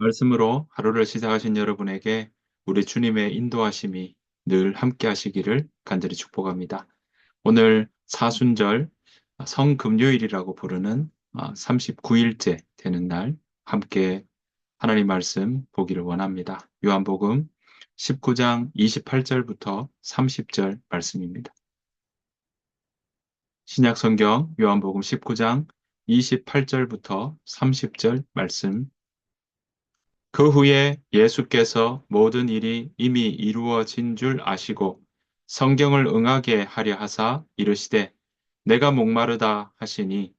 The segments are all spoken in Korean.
말씀으로 하루를 시작하신 여러분에게 우리 주님의 인도하심이 늘 함께 하시기를 간절히 축복합니다. 오늘 사순절 성금요일이라고 부르는 39일째 되는 날 함께 하나님 말씀 보기를 원합니다. 요한복음 19장 28절부터 30절 말씀입니다. 신약성경 요한복음 19장 28절부터 30절 말씀. 그 후에 예수께서 모든 일이 이미 이루어진 줄 아시고 성경을 응하게 하려 하사 이르시되 내가 목마르다 하시니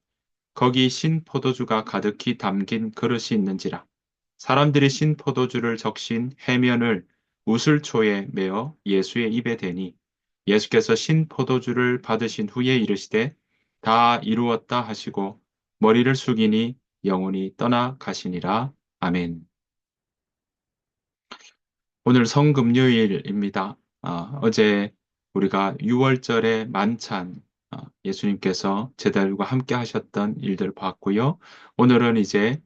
거기 신 포도주가 가득히 담긴 그릇이 있는지라. 사람들이 신 포도주를 적신 해면을 우슬초에 메어 예수의 입에 대니 예수께서 신 포도주를 받으신 후에 이르시되 다 이루었다 하시고 머리를 숙이니 영혼이 떠나 가시니라. 아멘. 오늘 성금요일입니다. 어제 우리가 6월절의 만찬, 예수님께서 제자들과 함께 하셨던 일들을 봤고요. 오늘은 이제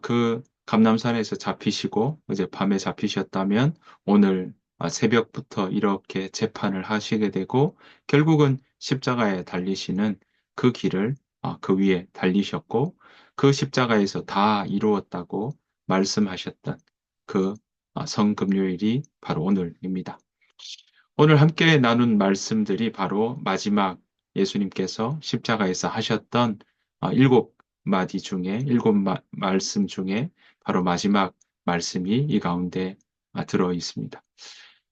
그 감람산에서 잡히시고 어제 밤에 잡히셨다면 오늘 새벽부터 이렇게 재판을 하시게 되고 결국은 십자가에 달리시는 그 길을 그 위에 달리셨고 그 십자가에서 다 이루었다고 말씀하셨던 그 성금요일이 바로 오늘입니다. 오늘 함께 나눈 말씀들이 바로 마지막 예수님께서 십자가에서 하셨던 일곱 마디 중에 일곱 말씀 중에 바로 마지막 말씀이 이 가운데 들어 있습니다.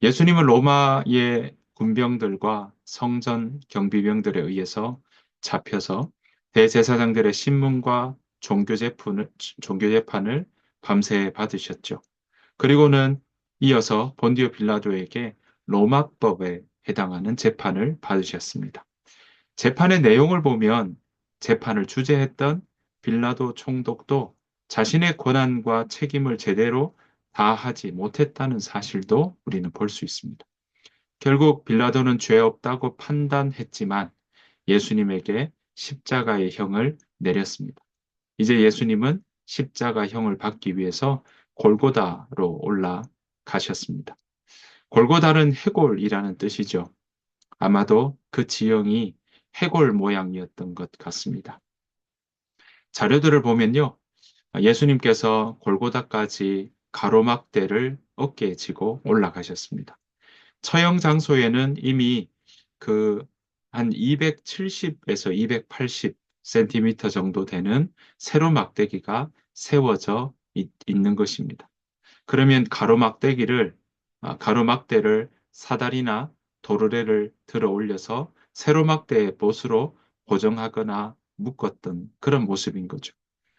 예수님은 로마의 군병들과 성전 경비병들에 의해서 잡혀서 대제사장들의 신문과 종교재판을 밤새 받으셨죠. 그리고는 이어서 본디오 빌라도에게 로마법에 해당하는 재판을 받으셨습니다. 재판의 내용을 보면 재판을 주재했던 빌라도 총독도 자신의 권한과 책임을 제대로 다하지 못했다는 사실도 우리는 볼 수 있습니다. 결국 빌라도는 죄 없다고 판단했지만 예수님에게 십자가의 형을 내렸습니다. 이제 예수님은 십자가 형을 받기 위해서 골고다로 올라가셨습니다. 골고다는 해골이라는 뜻이죠. 아마도 그 지형이 해골 모양이었던 것 같습니다. 자료들을 보면요. 예수님께서 골고다까지 가로막대를 어깨에 지고 올라가셨습니다. 처형 장소에는 이미 그 한 270에서 280cm 정도 되는 세로 막대기가 세워져 있는 것입니다. 그러면 가로막대를 사다리나 도르래를 들어 올려서 세로막대의 못으로 고정하거나 묶었던 그런 모습인 거죠.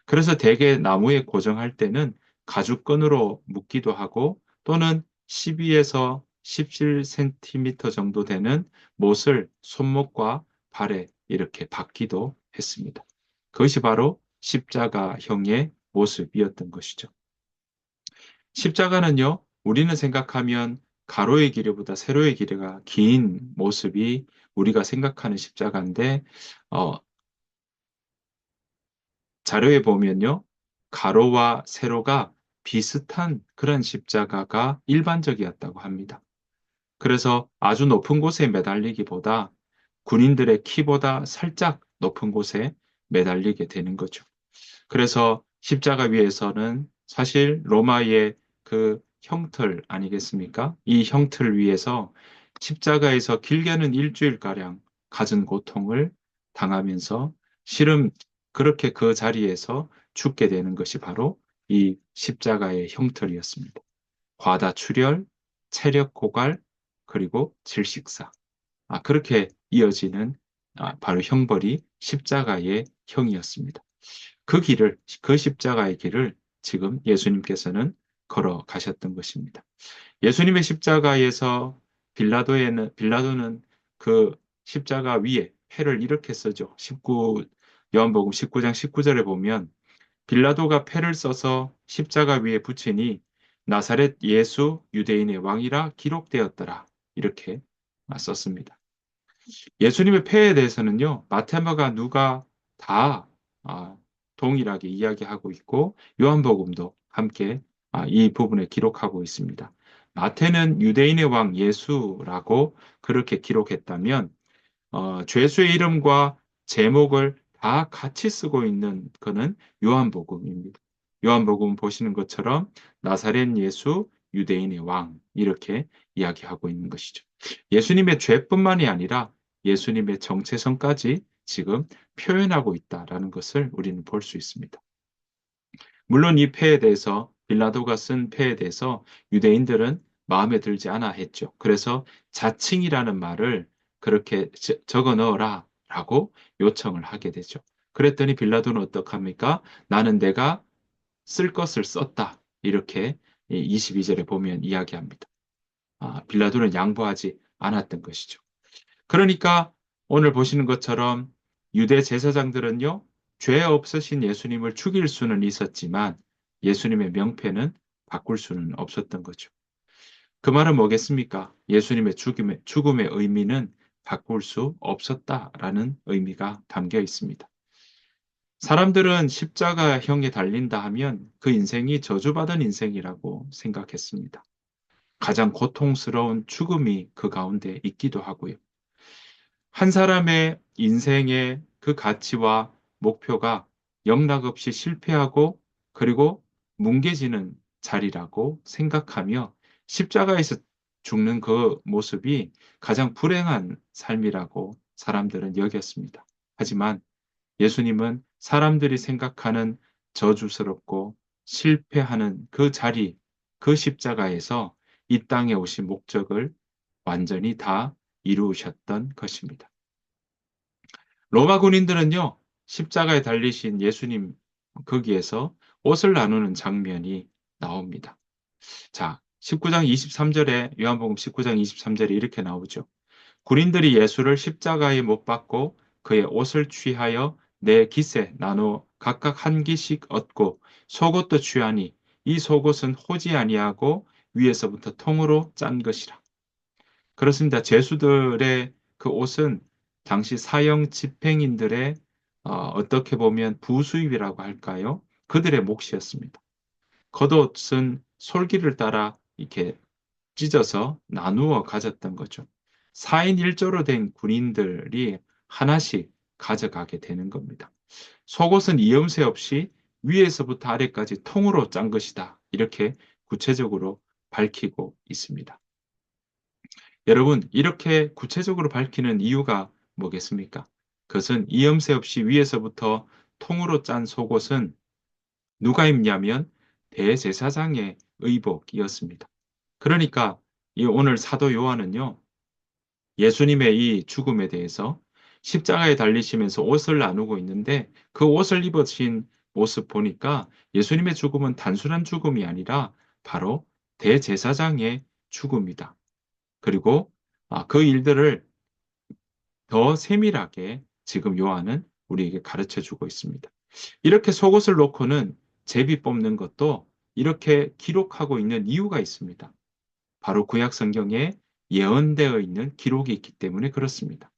그래서 대개 나무에 고정할 때는 가죽끈으로 묶기도 하고 또는 12에서 17cm 정도 되는 못을 손목과 발에 이렇게 박기도 했습니다. 그것이 바로 십자가형의 모습이었던 것이죠. 십자가는요, 우리는 생각하면 가로의 길이보다 세로의 길이가 긴 모습이 우리가 생각하는 십자가인데, 어, 자료에 보면요, 가로와 세로가 비슷한 그런 십자가가 일반적이었다고 합니다. 그래서 아주 높은 곳에 매달리기보다 군인들의 키보다 살짝 높은 곳에 매달리게 되는 거죠. 그래서 십자가 위에서는 사실 로마의 그 형틀 아니겠습니까? 이 형틀 위에서 십자가에서 길게는 일주일가량 갖은 고통을 당하면서 실은 그렇게 그 자리에서 죽게 되는 것이 바로 이 십자가의 형틀이었습니다. 과다출혈, 체력 고갈, 그리고 질식사. 그렇게 이어지는 바로 형벌이 십자가의 형이었습니다. 그 십자가의 길을 지금 예수님께서는 걸어가셨던 것입니다. 예수님의 십자가에서 빌라도는 그 십자가 위에 패를 이렇게 써죠. 요한복음 19장 19절에 보면 빌라도가 패를 써서 십자가 위에 붙이니 나사렛 예수 유대인의 왕이라 기록되었더라. 이렇게 썼습니다. 예수님의 패에 대해서는요, 마테마가 누가 다 아, 동일하게 이야기하고 있고 요한복음도 함께 이 부분에 기록하고 있습니다. 마태는 유대인의 왕 예수라고 그렇게 기록했다면 죄수의 이름과 제목을 다 같이 쓰고 있는 그는 요한복음입니다. 요한복음 보시는 것처럼 나사렛 예수 유대인의 왕 이렇게 이야기하고 있는 것이죠. 예수님의 죄뿐만이 아니라 예수님의 정체성까지 지금 표현하고 있다라는 것을 우리는 볼 수 있습니다. 물론 이 패에 대해서 빌라도가 쓴 패에 대해서 유대인들은 마음에 들지 않아 했죠. 그래서 자칭이라는 말을 그렇게 적어 넣어라 라고 요청을 하게 되죠. 그랬더니 빌라도는 어떡합니까? 나는 내가 쓸 것을 썼다. 이렇게 22절에 보면 이야기합니다. 빌라도는 양보하지 않았던 것이죠. 그러니까 오늘 보시는 것처럼 유대 제사장들은요, 죄 없으신 예수님을 죽일 수는 있었지만 예수님의 명패는 바꿀 수는 없었던 거죠. 그 말은 뭐겠습니까? 예수님의 죽음의 의미는 바꿀 수 없었다라는 의미가 담겨 있습니다. 사람들은 십자가형에 달린다 하면 그 인생이 저주받은 인생이라고 생각했습니다. 가장 고통스러운 죽음이 그 가운데 있기도 하고요. 한 사람의 인생의 그 가치와 목표가 영락없이 실패하고 그리고 뭉개지는 자리라고 생각하며 십자가에서 죽는 그 모습이 가장 불행한 삶이라고 사람들은 여겼습니다. 하지만 예수님은 사람들이 생각하는 저주스럽고 실패하는 그 자리, 그 십자가에서 이 땅에 오신 목적을 완전히 다 이루셨던 것입니다. 로마 군인들은요, 십자가에 달리신 예수님 거기에서 옷을 나누는 장면이 나옵니다. 자, 19장 23절에, 요한복음 19장 23절에 이렇게 나오죠. 군인들이 예수를 십자가에 못 박고 그의 옷을 취하여 네 깃에 나누어 각각 한 기씩 얻고 속옷도 취하니 이 속옷은 호지 아니하고 위에서부터 통으로 짠 것이라. 그렇습니다. 죄수들의 그 옷은 당시 사형 집행인들의 어떻게 보면 부수입이라고 할까요? 그들의 몫이었습니다. 겉옷은 솔기를 따라 이렇게 찢어서 나누어 가졌던 거죠. 4인 1조로 된 군인들이 하나씩 가져가게 되는 겁니다. 속옷은 이염새 없이 위에서부터 아래까지 통으로 짠 것이다. 이렇게 구체적으로 밝히고 있습니다. 여러분, 이렇게 구체적으로 밝히는 이유가 뭐겠습니까? 그것은 이염새 없이 위에서부터 통으로 짠 속옷은 누가 입냐면 대제사장의 의복이었습니다. 그러니까 이 오늘 사도 요한은요, 예수님의 이 죽음에 대해서 십자가에 달리시면서 옷을 나누고 있는데 그 옷을 입으신 모습 보니까 예수님의 죽음은 단순한 죽음이 아니라 바로 대제사장의 죽음이다. 그리고 그 일들을 더 세밀하게 지금 요한은 우리에게 가르쳐 주고 있습니다. 이렇게 속옷을 놓고는 제비 뽑는 것도 이렇게 기록하고 있는 이유가 있습니다. 바로 구약 성경에 예언되어 있는 기록이 있기 때문에 그렇습니다.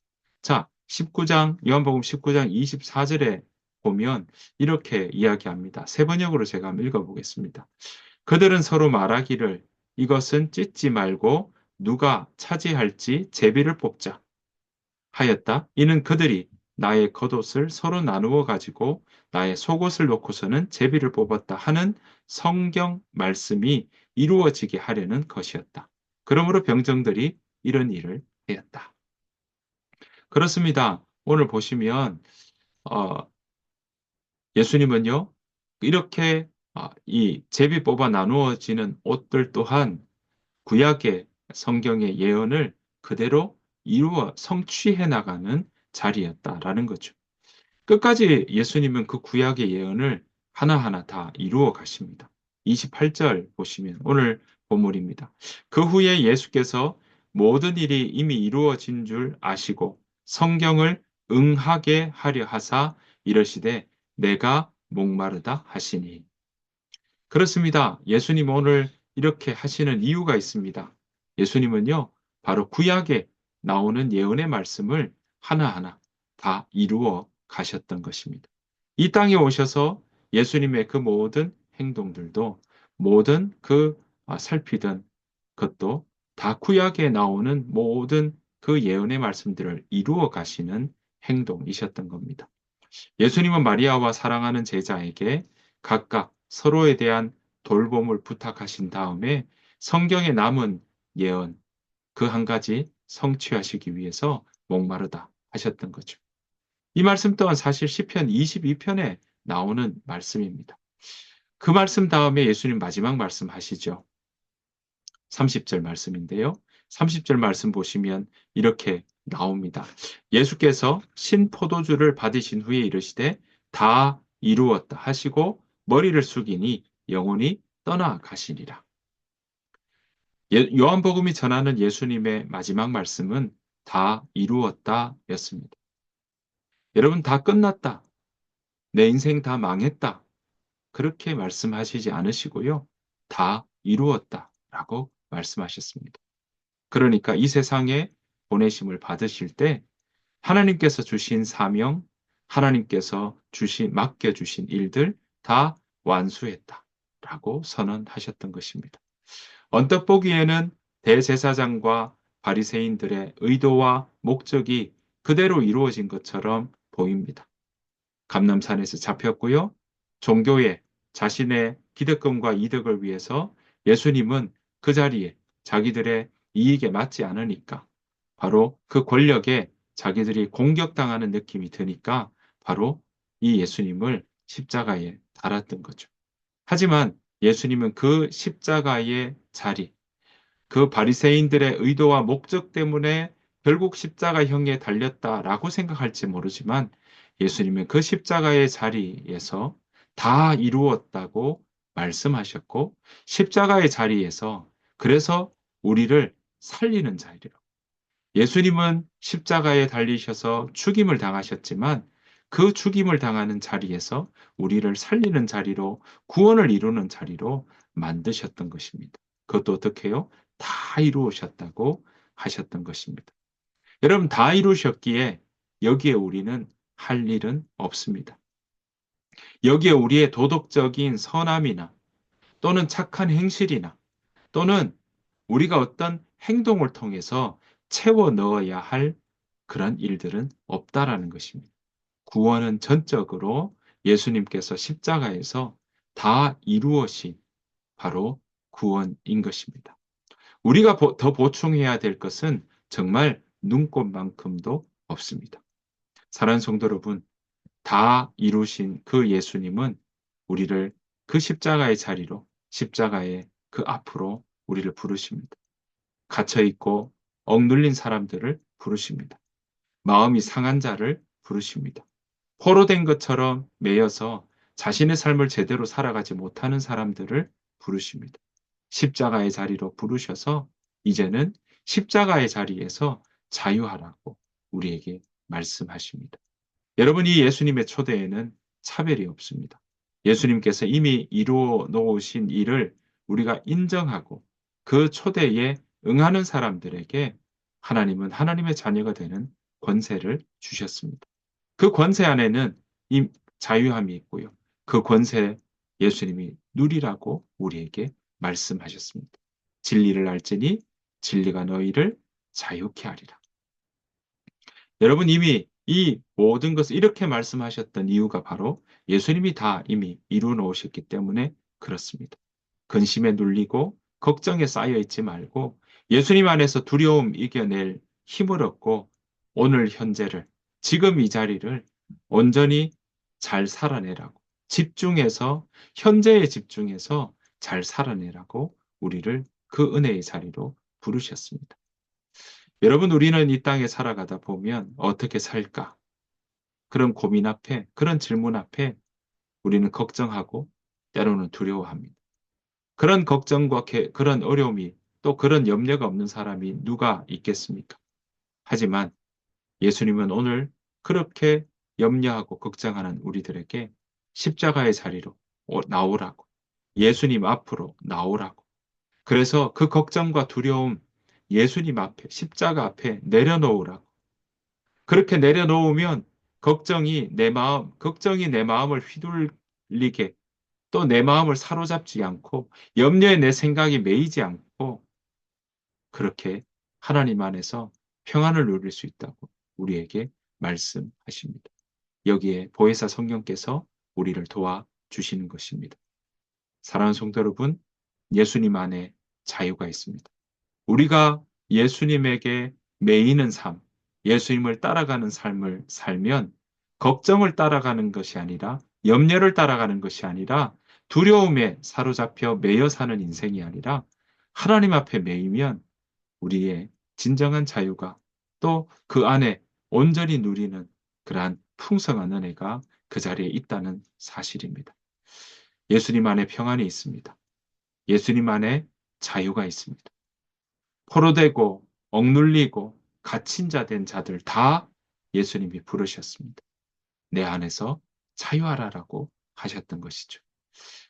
자, 19장, 요한복음 19장 24절에 보면 이렇게 이야기합니다. 세 번역으로 제가 한번 읽어보겠습니다. 그들은 서로 말하기를 이것은 찢지 말고 누가 차지할지 제비를 뽑자 하였다. 이는 그들이 나의 겉옷을 서로 나누어 가지고 나의 속옷을 놓고서는 제비를 뽑았다 하는 성경 말씀이 이루어지게 하려는 것이었다. 그러므로 병정들이 이런 일을 하였다. 그렇습니다. 오늘 보시면 어, 예수님은요 이렇게 이 제비 뽑아 나누어지는 옷들 또한 구약의 성경의 예언을 그대로 이루어 성취해 나가는 자리였다라는 거죠. 끝까지 예수님은 그 구약의 예언을 하나하나 다 이루어 가십니다. 28절 보시면 오늘 본문입니다. 그 후에 예수께서 모든 일이 이미 이루어진 줄 아시고 성경을 응하게 하려 하사 이러시되 내가 목마르다 하시니. 그렇습니다. 예수님 오늘 이렇게 하시는 이유가 있습니다. 예수님은요, 바로 구약에 나오는 예언의 말씀을 하나하나 다 이루어 가셨던 것입니다. 이 땅에 오셔서 예수님의 그 모든 행동들도 모든 살피던 것도 다 구약에 나오는 모든 그 예언의 말씀들을 이루어 가시는 행동이셨던 겁니다. 예수님은 마리아와 사랑하는 제자에게 각각 서로에 대한 돌봄을 부탁하신 다음에 성경에 남은 예언 그 한 가지 성취하시기 위해서 목마르다 하셨던 거죠. 이 말씀 또한 사실 시편 22편에 나오는 말씀입니다. 그 말씀 다음에 예수님 마지막 말씀 하시죠. 30절 말씀인데요. 30절 말씀 보시면 이렇게 나옵니다. 예수께서 신포도주를 받으신 후에 이르시되 다 이루었다 하시고 머리를 숙이니 영혼이 떠나가시니라. 요한복음이 전하는 예수님의 마지막 말씀은 다 이루었다 였습니다. 여러분 다 끝났다. 내 인생 다 망했다. 그렇게 말씀하시지 않으시고요. 다 이루었다라고 말씀하셨습니다. 그러니까 이 세상에 보내심을 받으실 때 하나님께서 주신 사명, 하나님께서 맡겨주신 일들 다 완수했다라고 선언하셨던 것입니다. 언뜻 보기에는 대제사장과 바리새인들의 의도와 목적이 그대로 이루어진 것처럼 보입니다. 감람산에서 잡혔고요. 종교에 자신의 기득권과 이득을 위해서 예수님은 그 자리에 자기들의 이익에 맞지 않으니까 바로 그 권력에 자기들이 공격당하는 느낌이 드니까 바로 이 예수님을 십자가에 달았던 거죠. 하지만 예수님은 그 십자가의 자리, 그 바리새인들의 의도와 목적 때문에 결국 십자가형에 달렸다라고 생각할지 모르지만 예수님은 그 십자가의 자리에서 다 이루었다고 말씀하셨고 십자가의 자리에서 그래서 우리를 살리는 자리로 예수님은 십자가에 달리셔서 죽임을 당하셨지만 그 죽임을 당하는 자리에서 우리를 살리는 자리로 구원을 이루는 자리로 만드셨던 것입니다. 그것도 어떻게요? 다 이루으셨다고 하셨던 것입니다. 여러분 다 이루셨기에 여기에 우리는 할 일은 없습니다. 여기에 우리의 도덕적인 선함이나 또는 착한 행실이나 또는 우리가 어떤 행동을 통해서 채워 넣어야 할 그런 일들은 없다라는 것입니다. 구원은 전적으로 예수님께서 십자가에서 다 이루어진 바로 구원인 것입니다. 우리가 더 보충해야 될 것은 정말 눈꼽만큼도 없습니다. 사랑하는 성도 여러분, 다 이루신 그 예수님은 우리를 그 십자가의 자리로, 십자가의 그 앞으로 우리를 부르십니다. 갇혀있고 억눌린 사람들을 부르십니다. 마음이 상한 자를 부르십니다. 포로된 것처럼 매여서 자신의 삶을 제대로 살아가지 못하는 사람들을 부르십니다. 십자가의 자리로 부르셔서 이제는 십자가의 자리에서 자유하라고 우리에게 말씀하십니다. 여러분, 이 예수님의 초대에는 차별이 없습니다. 예수님께서 이미 이루어 놓으신 일을 우리가 인정하고 그 초대에 응하는 사람들에게 하나님은 하나님의 자녀가 되는 권세를 주셨습니다. 그 권세 안에는 이 자유함이 있고요. 그 권세 예수님이 누리라고 우리에게 말씀하셨습니다. 진리를 알지니 진리가 너희를 자유케 하리라. 여러분 이미 이 모든 것을 이렇게 말씀하셨던 이유가 바로 예수님이 다 이미 이루어 놓으셨기 때문에 그렇습니다. 근심에 눌리고 걱정에 쌓여 있지 말고 예수님 안에서 두려움 이겨낼 힘을 얻고 오늘 현재를 지금 이 자리를 온전히 잘 살아내라고 집중해서 현재에 집중해서 잘 살아내라고 우리를 그 은혜의 자리로 부르셨습니다. 여러분 우리는 이 땅에 살아가다 보면 어떻게 살까? 그런 고민 앞에 그런 질문 앞에 우리는 걱정하고 때로는 두려워합니다. 그런 걱정과 그런 어려움이 또 그런 염려가 없는 사람이 누가 있겠습니까? 하지만 예수님은 오늘 그렇게 염려하고 걱정하는 우리들에게 십자가의 자리로 나오라고, 예수님 앞으로 나오라고. 그래서 그 걱정과 두려움 예수님 앞에, 십자가 앞에 내려놓으라고. 그렇게 내려놓으면 걱정이 내 마음을 휘둘리게 또 내 마음을 사로잡지 않고 염려에 내 생각이 매이지 않고 그렇게 하나님 안에서 평안을 누릴 수 있다고 우리에게 말씀하십니다. 여기에 보혜사 성령께서 우리를 도와주시는 것입니다. 사랑하는 성도 여러분, 예수님 안에 자유가 있습니다. 우리가 예수님에게 매이는 삶, 예수님을 따라가는 삶을 살면 걱정을 따라가는 것이 아니라 염려를 따라가는 것이 아니라 두려움에 사로잡혀 매여 사는 인생이 아니라 하나님 앞에 매이면 우리의 진정한 자유가 또 그 안에 온전히 누리는 그러한 풍성한 은혜가 그 자리에 있다는 사실입니다. 예수님 안에 평안이 있습니다. 예수님 안에 자유가 있습니다. 포로되고 억눌리고 갇힌 자 된 자들 다 예수님이 부르셨습니다. 내 안에서 자유하라라고 하셨던 것이죠.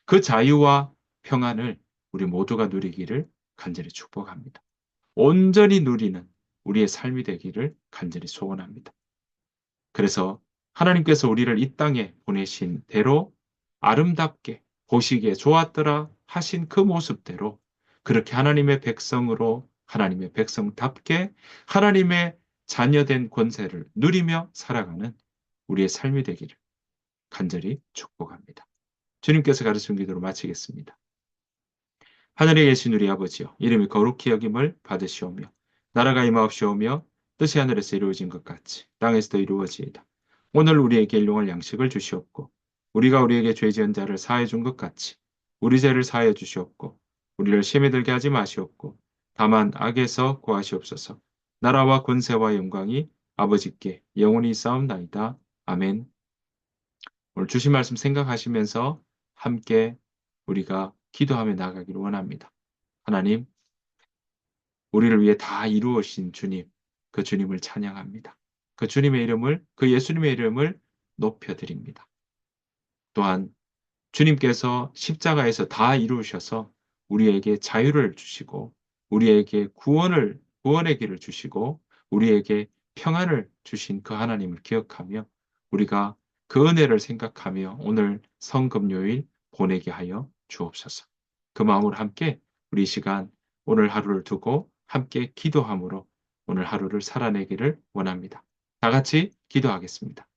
그 자유와 평안을 우리 모두가 누리기를 간절히 축복합니다. 온전히 누리는 우리의 삶이 되기를 간절히 소원합니다. 그래서 하나님께서 우리를 이 땅에 보내신 대로 아름답게 보시기에 좋았더라 하신 그 모습대로 그렇게 하나님의 백성으로 하나님의 백성답게 하나님의 자녀된 권세를 누리며 살아가는 우리의 삶이 되기를 간절히 축복합니다. 주님께서 가르친 기도로 마치겠습니다. 하늘에 계신 우리 아버지여, 이름이 거룩히 여김을 받으시오며, 나라가 임하옵시오며, 뜻이 하늘에서 이루어진 것 같이 땅에서도 이루어지이다. 오늘 우리에게 일용할 양식을 주시옵고, 우리가 우리에게 죄 지은 자를 사하여 준 것 같이 우리 죄를 사하여 주시옵고, 우리를 시험에 들게 하지 마시옵고, 다만 악에서 구하시옵소서. 나라와 권세와 영광이 아버지께 영원히 있사옵나이다. 아멘. 오늘 주신 말씀 생각하시면서 함께 우리가 기도하며 나가기를 원합니다. 하나님, 우리를 위해 다 이루어신 주님, 그 주님을 찬양합니다. 그 주님의 이름을, 그 예수님의 이름을 높여드립니다. 또한 주님께서 십자가에서 다 이루셔서 우리에게 자유를 주시고, 우리에게 구원의 길을 주시고, 우리에게 평안을 주신 그 하나님을 기억하며, 우리가 그 은혜를 생각하며 오늘 성금요일 보내게 하여 주옵소서. 그 마음으로 함께 우리 이 시간 오늘 하루를 두고 함께 기도함으로 오늘 하루를 살아내기를 원합니다. 다 같이 기도하겠습니다.